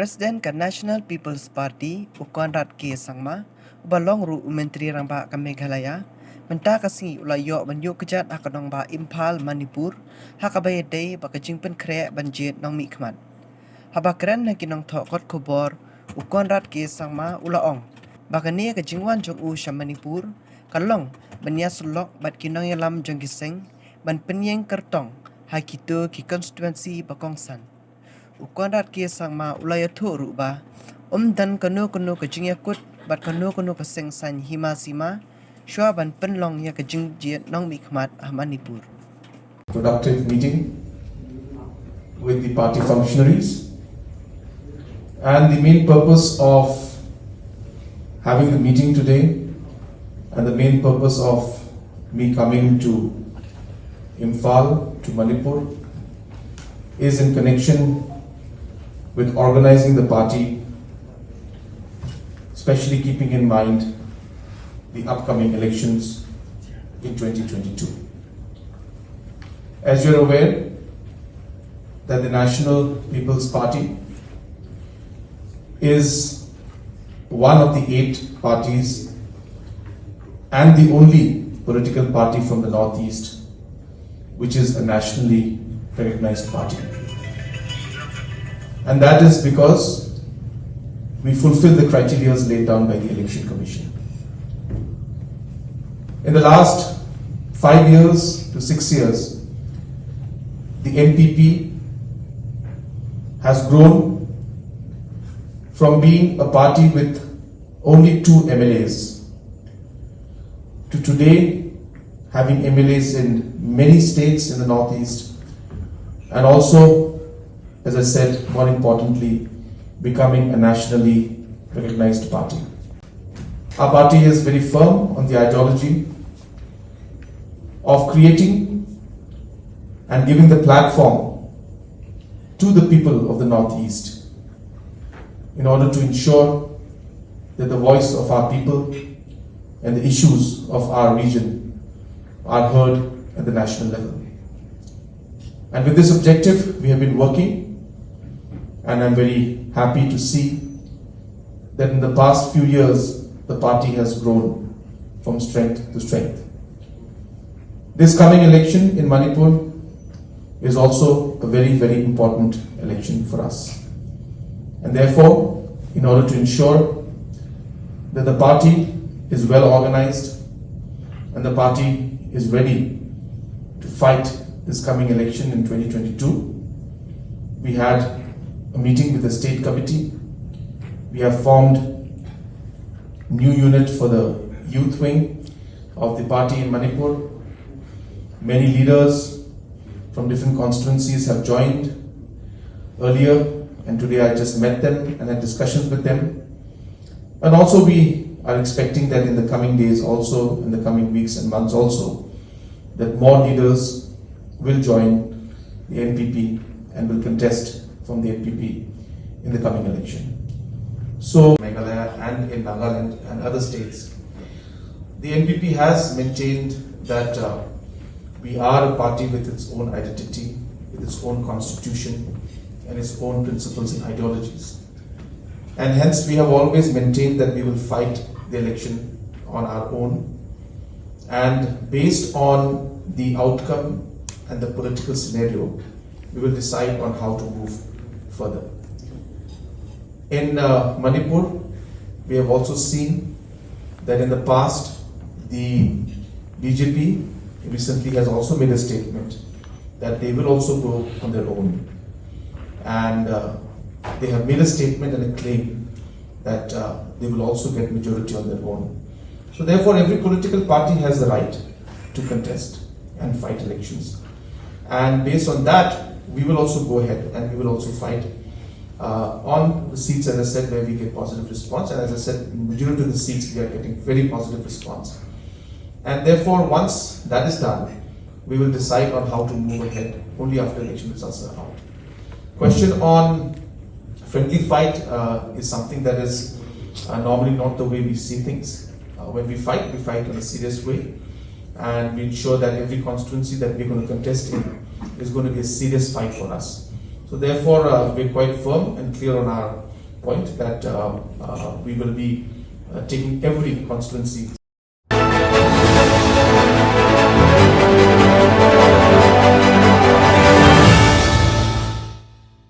President ka National People's Party Ukonrat K Sangma Balong Ru Menteri Rangba ka Meghalaya Menta kasi ulayo banyo kejat akanong ba Impal Manipur hakabay day bakajingpen kre ban jied nongmihkhmat habakran na kinong thokot KHUBOR Ukonrat K Sangma ulaong bakani ka jingwan jong u sha Manipur kalong banya syllok bat kinong yalam jong giseng ban penyeng kertong hakito ki constituency bakongsan Ukonrat K Sangma ulaya thu ba dan kanu ka jingyakut bat kanu ka seng san hima sima shwa ban penlong ya ka jing jied nongmihkhmat Manipur. Productive meeting with the party functionaries, and the main purpose of having the meeting today and the main purpose of me coming to Imphal, to Manipur, is in connection with organizing the party, especially keeping in mind the upcoming elections in 2022. As you're aware, that the National People's Party is one of the 8 parties and the only political party from the Northeast which is a nationally recognized party. And that is because we fulfill the criteria laid down by the Election Commission. In the last 5 years to 6 years, the NPP has grown from being a party with only 2 MLAs to today having MLAs in many states in the Northeast, and also, as I said, more importantly, becoming a nationally recognized party. Our party is very firm on the ideology of creating and giving the platform to the people of the Northeast in order to ensure that the voice of our people and the issues of our region are heard at the national level. And with this objective, we have been working, and I'm very happy to see that in the past few years, the party has grown from strength to strength. This coming election in Manipur is also a very, very important election for us. And therefore, in order to ensure that the party is well organized and the party is ready to fight this coming election in 2022, we had a meeting with the state committee. We have formed a new unit for the youth wing of the party in Manipur. Many leaders from different constituencies have joined earlier, and today I just met them and had discussions with them. And also we are expecting that in the coming days also, in the coming weeks and months also, that more leaders will join the NPP and will contest from the NPP in the coming election. So, Meghalaya and in Nagaland and other states, the NPP has maintained that we are a party with its own identity, with its own constitution and its own principles and ideologies. And hence we have always maintained that we will fight the election on our own, and based on the outcome and the political scenario, we will decide on how to move further. In Manipur, we have also seen that in the past, the BJP recently has also made a statement that they will also go on their own. And they have made a statement and a claim that they will also get majority on their own. So therefore, every political party has the right to contest and fight elections. And based on that, we will also go ahead and we will also fight on the seats, as I said, where we get positive response. And as I said, in majority of the seats, we are getting very positive response. And therefore, once that is done, we will decide on how to move ahead only after election results are out. Question on friendly fight is something that is normally not the way we see things. When we fight in a serious way, and we ensure that every constituency that we're going to contest in is going to be a serious fight for us. So therefore, we're quite firm and clear on our point that we will be taking every constituency